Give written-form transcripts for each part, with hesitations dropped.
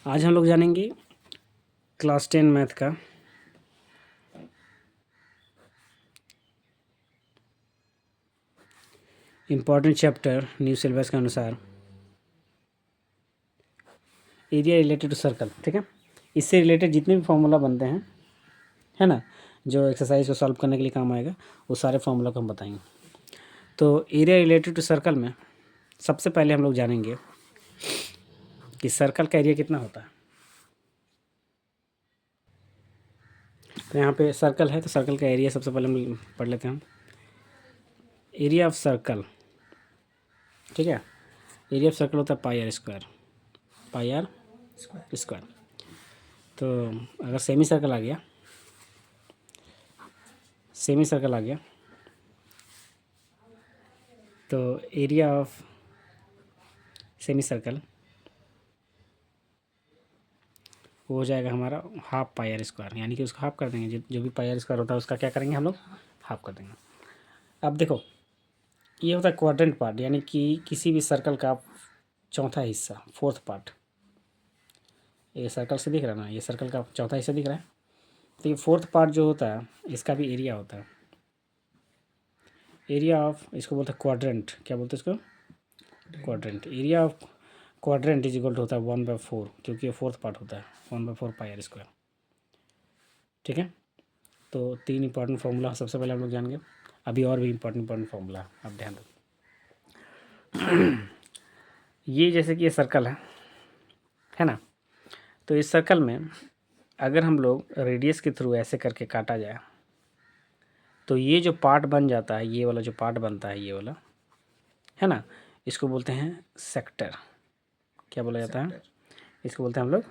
आज हम लोग जानेंगे क्लास 10 मैथ का इम्पॉर्टेंट चैप्टर न्यू सिलेबस के अनुसार एरिया रिलेटेड टू सर्कल। ठीक है, इससे रिलेटेड जितने भी फॉर्मूला बनते हैं, है ना, जो एक्सरसाइज को सॉल्व करने के लिए काम आएगा, वो सारे फॉर्मूला को हम बताएंगे। तो एरिया रिलेटेड टू सर्कल में सबसे पहले हम लोग जानेंगे कि सर्कल का एरिया कितना होता है। तो यहाँ पे सर्कल है, तो सर्कल का एरिया सबसे पहले हम पढ़ लेते हैं। एरिया ऑफ सर्कल, ठीक है, एरिया ऑफ सर्कल होता है pi r square, pi r square. तो अगर सेमी सर्कल आ गया, सेमी सर्कल आ गया, तो एरिया ऑफ सेमी सर्कल वो हो जाएगा हमारा हाफ पाई आर स्क्वायर, यानी कि उसको हाफ कर देंगे। जो भी पाई आर स्क्वायर होता है उसका क्या करेंगे हम लोग, हाफ कर देंगे। अब देखो, ये होता है क्वाड्रेंट पार्ट, यानी कि किसी भी सर्कल का चौथा हिस्सा, फोर्थ पार्ट। ये सर्कल से दिख रहा है ना, ये सर्कल का चौथा हिस्सा दिख रहा है, तो ये फोर्थ पार्ट जो होता है इसका भी एरिया होता है। एरिया ऑफ, इसको बोलते हैं क्वाड्रेंट, क्या बोलते हैं इसको, quadrant. Area of quadrant is equal to होता है 1/4, क्योंकि ये फोर्थ पार्ट होता है, 1/4 पाई आर स्क्वायर। ठीक है, तो 3 इंपॉर्टेंट फार्मूला सबसे पहले हम लोग जानेंगे। अभी और भी इंपॉर्टेंट फार्मूला आप ध्यान दो। ये जैसे कि ये सर्कल है ना, तो इस सर्कल में अगर हम लोग रेडियस के थ्रू ऐसे करके काटा जाए, तो ये जो पार्ट बन जाता है, ये वाला जो पार्ट बनता है, ये वाला, है ना, इसको बोलते हैं सेक्टर। क्या बोला जाता है, इसको बोलते हैं हम लोग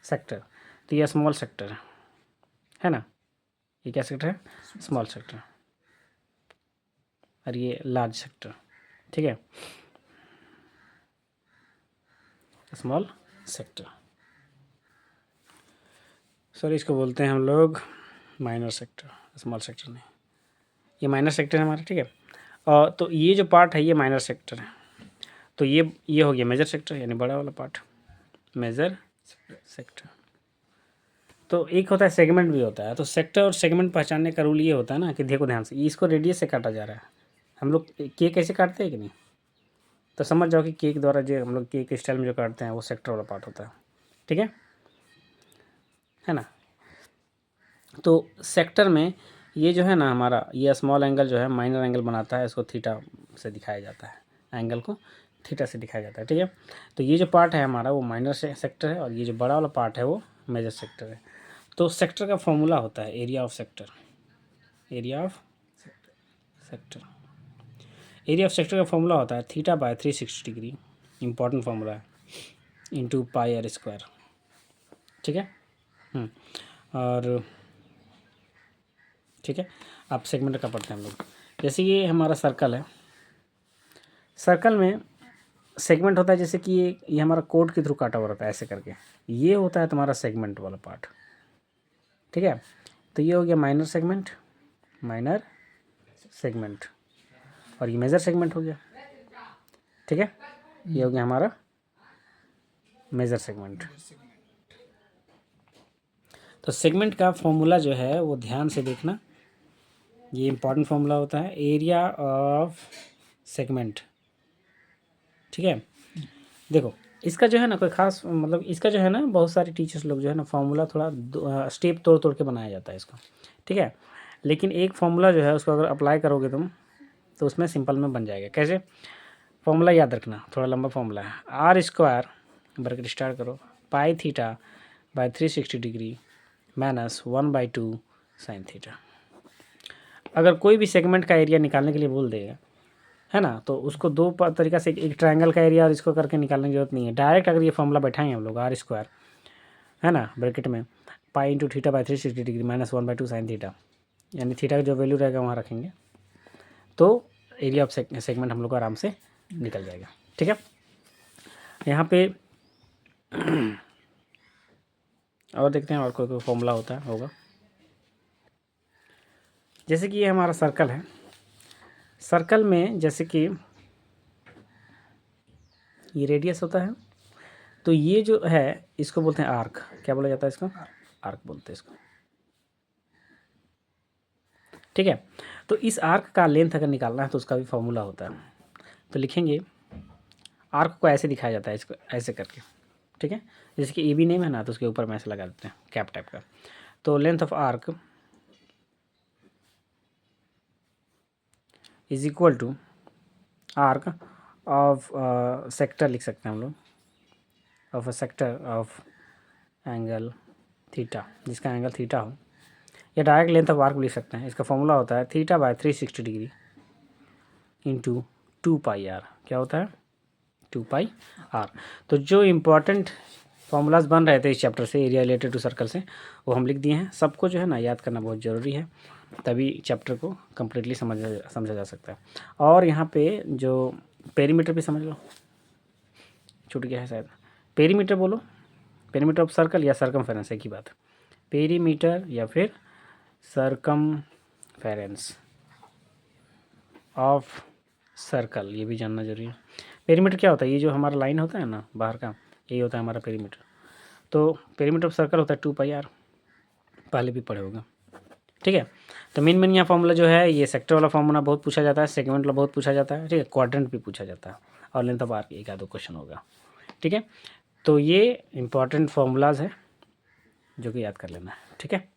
सेक्टर। तो ये स्मॉल सेक्टर है ना, ये क्या सेक्टर है, स्मॉल सेक्टर, और ये लार्ज सेक्टर। ठीक है, स्मॉल सेक्टर, सॉरी इसको बोलते हैं हम लोग माइनर सेक्टर, स्मॉल सेक्टर नहीं, ये माइनर सेक्टर है हमारा। ठीक है, और तो ये जो पार्ट है ये माइनर सेक्टर है, तो ये हो गया मेजर सेक्टर, यानी बड़ा वाला पार्ट, मेजर सेक्टर। तो एक होता है सेगमेंट भी होता है। तो सेक्टर और सेगमेंट पहचानने का रूल ये होता है ना कि देखो ध्यान से, इसको रेडियस से काटा जा रहा है। हम लोग केक कैसे काटते हैं कि नहीं, तो समझ जाओ कि केक द्वारा जो हम लोग केक स्टाइल में जो काटते हैं वो सेक्टर वाला पार्ट होता है। ठीक है ना। तो सेक्टर में ये जो है ना हमारा, ये स्मॉल एंगल जो है माइनर एंगल बनाता है, इसको थीटा से दिखाया जाता है, एंगल को थीटा से दिखाया जाता है। ठीक है, तो ये जो पार्ट है हमारा वो माइनर सेक्टर है, और ये जो बड़ा वाला पार्ट है वो मेजर सेक्टर है। तो सेक्टर का फॉर्मूला होता है area of sector, area of sector, area of sector का फॉर्मूला होता है theta by 360 degree, important formula है, इंटू पाई आर स्क्वायर। ठीक है, और ठीक है, अब सेगमेंट का पढ़ते हैं हम लोग। जैसे ये हमारा सर्कल है, सर्कल में सेगमेंट होता है, जैसे कि ये हमारा कोड के थ्रू काटा हुआ रहता है ऐसे करके, ये होता है तुम्हारा सेगमेंट वाला पार्ट। ठीक है, तो ये हो गया माइनर सेगमेंट, माइनर सेगमेंट, और ये मेजर सेगमेंट हो गया। ठीक है, ये हो गया हमारा मेजर सेगमेंट। तो सेगमेंट का फॉर्मूला जो है वो ध्यान से देखना, ये इंपॉर्टेंट फॉर्मूला होता है एरिया ऑफ सेगमेंट। ठीक है, देखो इसका जो है ना कोई खास मतलब, इसका जो है ना बहुत सारे टीचर्स लोग जो है ना फार्मूला थोड़ा स्टेप तोड़ तोड़ के बनाया जाता है इसको। ठीक है, लेकिन एक फार्मूला जो है उसको अगर अप्लाई करोगे तुम तो उसमें सिंपल में बन जाएगा। कैसे, फार्मूला याद रखना, थोड़ा लंबा फार्मूला है, आर स्क्वायर ब्रैकेट स्टार्ट करो, pi theta by 360 degree minus 1/2 sine theta. अगर कोई भी सेगमेंट का एरिया निकालने के लिए बोल देगा, है ना, तो उसको दो तरीका से, एक ट्रायंगल का एरिया और इसको करके निकालने की जरूरत नहीं है। डायरेक्ट अगर ये फॉर्मूला बैठाएंगे हम लोग, आर स्क्वायर है ना ब्रैकेट में pi into theta by 360 degree minus 1/2 sine theta, यानी थीटा का जो वैल्यू रहेगा वहाँ रखेंगे, तो एरिया ऑफ सेगमेंट हम लोग को आराम से निकल जाएगा। ठीक है, यहाँ पे और देखते हैं और कोई फॉर्मूला होगा। जैसे कि ये हमारा सर्कल है, सर्कल में जैसे कि ये रेडियस होता है, तो ये जो है इसको बोलते हैं आर्क। क्या बोला जाता है इसको? आर्क बोलते हैं इसको, ठीक है। तो इस आर्क का लेंथ अगर निकालना है तो उसका भी फॉर्मूला होता है। तो लिखेंगे आर्क को ऐसे दिखाया जाता है, इसको ऐसे करके, ठीक है। जैसे कि ए बी नेम है ना, तो उसके ऊपर में ऐसे लगा देते हैं कैप टाइप का। तो length of arc is equal to arc of sector, लिख सकते हैं हम लोग, of a sector of angle theta, जिसका एंगल थीटा हो, या डायरेक्ट लेंथ ऑफ आर्क लिख सकते हैं। इसका फॉर्मूला होता है theta by 360 degree into 2πr। क्या होता है? 2πr। तो जो इम्पोर्टेंट फॉर्मूलाज बन रहे थे इस चैप्टर से, एरिया रिलेटेड टू सर्कल से, वो हम लिख दिए हैं। सबको जो है ना याद करना बहुत ज़रूरी है, तभी चैप्टर को कम्प्लीटली समझा जा सकता है। और यहाँ पे जो पेरीमीटर भी समझ लो, छूट गया है शायद। पेरीमीटर बोलो, पेरीमीटर ऑफ सर्कल या सर्कमफेरेंस, एक ही बात है। पेरीमीटर या फिर सर्कमफेरेंस ऑफ सर्कल, ये भी जानना जरूरी है। पेरीमीटर क्या होता है? ये जो हमारा लाइन होता है ना बाहर का, यही होता है हमारा पेरीमीटर। तो पेरीमीटर ऑफ सर्कल होता है 2πr, पहले भी पढ़े होगा, ठीक है। तो मेन यहाँ फॉर्मूला जो है, ये सेक्टर वाला फॉर्मूला बहुत पूछा जाता है, सेगमेंट वाला बहुत पूछा जाता है, ठीक है। क्वाड्रेंट भी पूछा जाता है, और लेंथ ऑफ आर्क एक आधो क्वेश्चन होगा, ठीक है। तो ये इंपॉर्टेंट फॉर्मूलाज है जो कि याद कर लेना है, ठीक है।